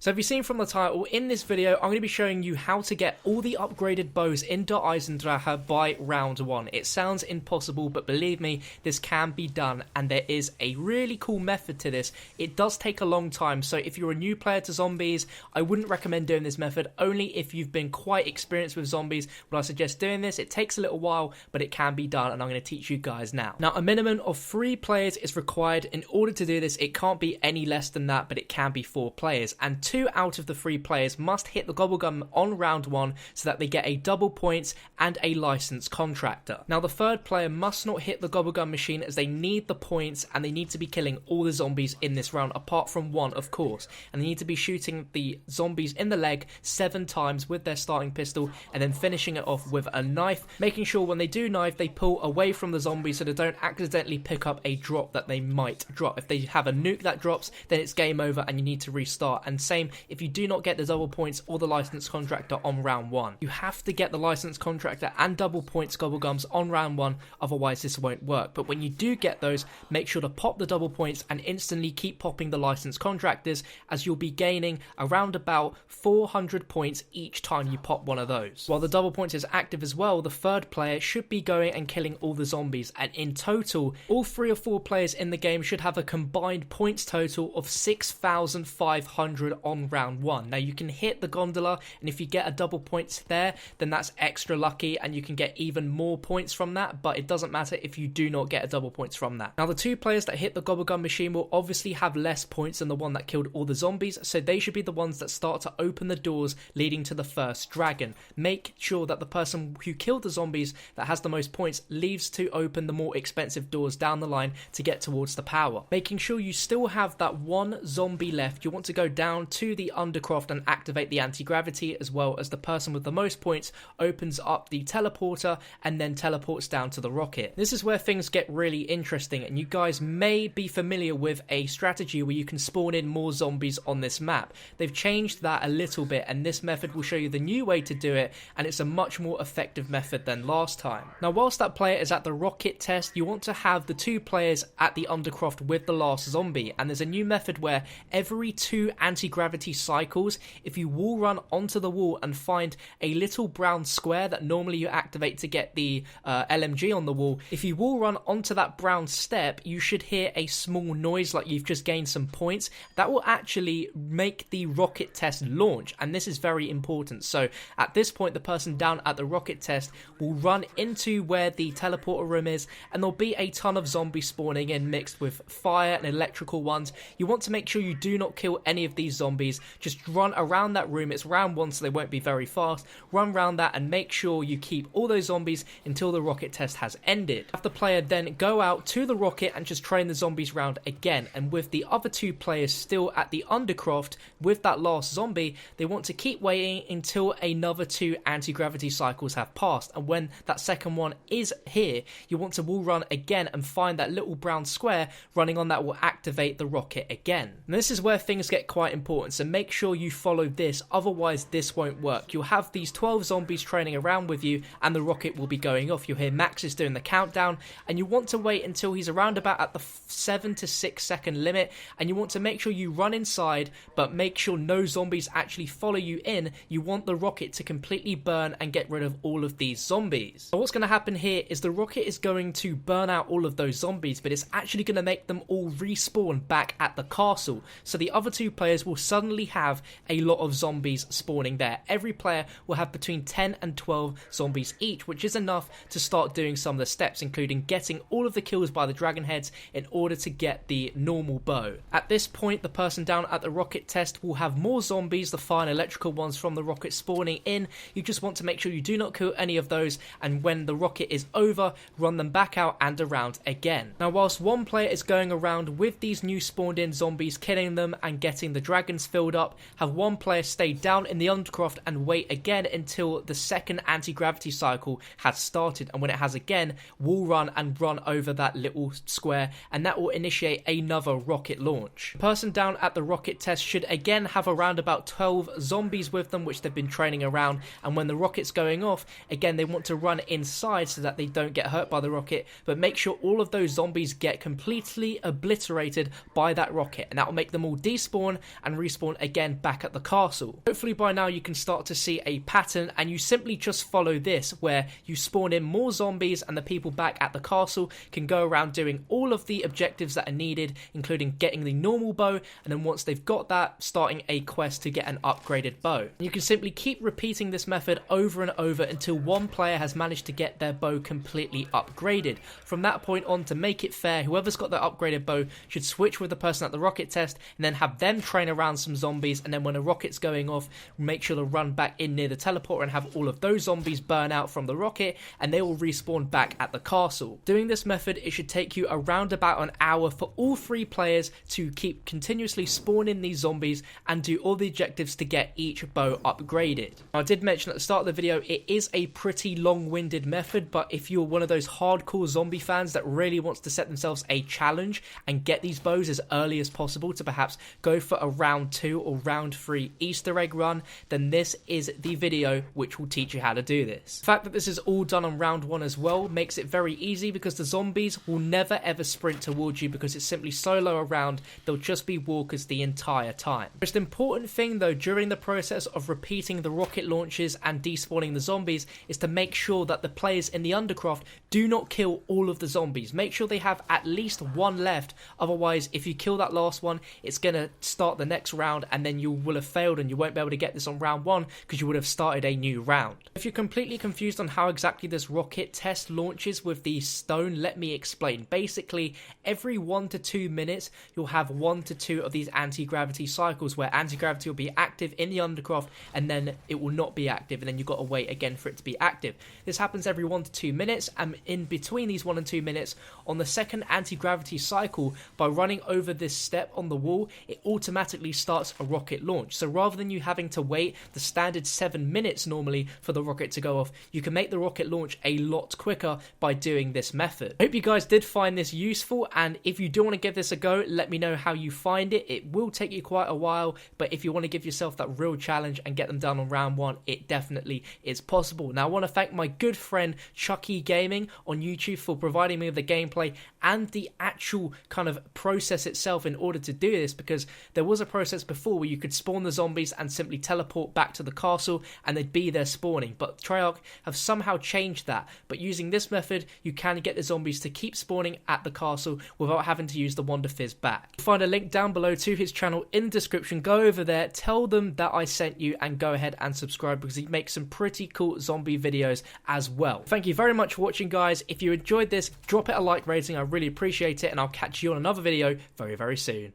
So have you seen from the title, in this video I'm going to be showing you how to get all the upgraded bows in EISENDRACHE by round 1. It sounds impossible, but believe me, this can be done, and there is a really cool method to this. It does take a long time, so if you're a new player to zombies, I wouldn't recommend doing this method. Only if you've been quite experienced with zombies would I suggest doing this. It takes a little while, but it can be done, and I'm going to teach you guys now. Now, a minimum of 3 players is required. In order to do this, it can't be any less than that, but it can be 4 players, and 2 out of the 3 players must hit the gobblegum on round 1 so that they get a double points and a licensed contractor. Now, the 3rd player must not hit the gobblegum machine, as they need the points and they need to be killing all the zombies in this round, apart from 1 of course, and they need to be shooting the zombies in the leg 7 times with their starting pistol and then finishing it off with a knife, making sure when they do knife they pull away from the zombies so they don't accidentally pick up a drop that they might drop. If they have a nuke that drops, then it's game over and you need to restart. And same if you do not get the double points or the licensed contractor on round 1. You have to get the licensed contractor and double points gobblegums on round 1, otherwise this won't work. But when you do get those, make sure to pop the double points and instantly keep popping the licensed contractors, as you'll be gaining around about 400 points each time you pop one of those. While the double points is active as well, the 3rd player should be going and killing all the zombies, and in total all 3 or 4 players in the game should have a combined points total of 6,500 on round 1. Now, you can hit the gondola, and if you get a double points there, then that's extra lucky and you can get even more points from that, but it doesn't matter if you do not get a double points from that. Now, the 2 players that hit the gobblegum machine will obviously have less points than the one that killed all the zombies, so they should be the ones that start to open the doors leading to the first dragon. Make sure that the person who killed the zombies that has the most points leaves to open the more expensive doors down the line to get towards the power. Making sure you still have that 1 zombie left, you want to go down to the undercroft and activate the anti-gravity, as well as the person with the most points opens up the teleporter and then teleports down to the rocket. This is where things get really interesting, and you guys may be familiar with a strategy where you can spawn in more zombies on this map. They've changed that a little bit, and this method will show you the new way to do it, and it's a much more effective method than last time. Now, whilst that player is at the rocket test, you want to have the 2 players at the undercroft with the last zombie, and there's a new method where every 2 anti-gravity cycles, if you wall run onto the wall and find a little brown square that normally you activate to get the LMG on the wall, if you wall run onto that brown step, you should hear a small noise like you've just gained some points. That will actually make the rocket test launch, and this is very important. So at this point, the person down at the rocket test will run into where the teleporter room is, and there'll be a ton of zombies spawning in mixed with fire and electrical ones. You want to make sure you do not kill any of these zombies. Just run around that room. It's round 1, so they won't be very fast. Run around that and make sure you keep all those zombies until the rocket test has ended. Have the player then go out to the rocket and just train the zombies round again, and with the other 2 players still at the undercroft with that last zombie, they want to keep waiting until another 2 anti-gravity cycles have passed, and when that second one is here, you want to wall run again and find that little brown square. Running on that will activate the rocket again. And this is where things get quite important, so make sure you follow this, otherwise this won't work. You'll have these 12 zombies training around with you and the rocket will be going off. You'll hear Max is doing the countdown, and you want to wait until he's around about at the 7 to 6 second limit, and you want to make sure you run inside, but make sure no zombies actually follow you in. You want the rocket to completely burn and get rid of all of these zombies. So what's going to happen here is the rocket is going to burn out all of those zombies, but it's actually going to make them all respawn back at the castle. So the other 2 players will suddenly have a lot of zombies spawning there. Every player will have between 10 and 12 zombies each, which is enough to start doing some of the steps, including getting all of the kills by the dragon heads in order to get the normal bow. At this point, the person down at the rocket test will have more zombies, the fire and electrical ones from the rocket spawning in. You just want to make sure you do not kill any of those, and when the rocket is over, run them back out and around again. Now, whilst 1 player is going around with these new spawned in zombies, killing them and getting the dragons filled up, have 1 player stay down in the undercroft and wait again until the second anti-gravity cycle has started, and when it has again, wall run and run over that little square, and that will initiate another rocket launch. The person down at the rocket test should again have around about 12 zombies with them, which they've been training around, and when the rocket's going off, again they want to run inside so that they don't get hurt by the rocket, but make sure all of those zombies get completely obliterated generated by that rocket, and that will make them all despawn and respawn again back at the castle. Hopefully by now you can start to see a pattern, and you simply just follow this, where you spawn in more zombies and the people back at the castle can go around doing all of the objectives that are needed, including getting the normal bow, and then once they've got that, starting a quest to get an upgraded bow. You can simply keep repeating this method over and over until one player has managed to get their bow completely upgraded. From that point on, to make it fair, whoever's got the upgraded bow should switch with the person at the rocket test and then have them train around some zombies, and then when a rocket's going off, make sure to run back in near the teleporter and have all of those zombies burn out from the rocket, and they will respawn back at the castle. Doing this method, it should take you around about an hour for all 3 players to keep continuously spawning these zombies and do all the objectives to get each bow upgraded. Now, I did mention at the start of the video, it is a pretty long-winded method, but if you're one of those hardcore zombie fans that really wants to set themselves a challenge and get these bows as early as possible to perhaps go for a round 2 or round 3 Easter egg run, then this is the video which will teach you how to do this. The fact that this is all done on round 1 as well makes it very easy, because the zombies will never ever sprint towards you, because it's simply solo around. They'll just be walkers the entire time. The most important thing though during the process of repeating the rocket launches and despawning the zombies is to make sure that the players in the undercroft do not kill all of the zombies. Make sure they have at least 1 left, otherwise if you kill that last one, it's going to start the next round and then you will have failed and you won't be able to get this on round 1 because you would have started a new round. If you're completely confused on how exactly this rocket test launches with the stone, let me explain. Basically, every 1 to 2 minutes you'll have 1 to 2 of these anti-gravity cycles where anti-gravity will be active in the undercroft and then it will not be active, and then you've got to wait again for it to be active. This happens every 1 to 2 minutes, and in between these 1 and 2 minutes on the second anti-gravity cycle, by running over this step on the wall, it automatically starts a rocket launch. So rather than you having to wait the standard 7 minutes normally for the rocket to go off, you can make the rocket launch a lot quicker by doing this method. I hope you guys did find this useful, and if you do want to give this a go, let me know how you find it. It will take you quite a while, but if you want to give yourself that real challenge and get them done on round 1, it definitely is possible. Now I want to thank my good friend Chucky Gaming on YouTube for providing me with the gameplay and the actual kind of process itself in order to do this, because there was a process before where you could spawn the zombies and simply teleport back to the castle and they'd be there spawning, but Treyarch have somehow changed that. But using this method, you can get the zombies to keep spawning at the castle without having to use the Wonder Fizz back. You'll find a link down below to his channel in the description. Go over there, tell them that I sent you, and go ahead and subscribe, because he makes some pretty cool zombie videos as well. Thank you very much for watching, guys. If you enjoyed this, drop it a like rating. I really appreciate it, and I'll catch you on another video very, very soon.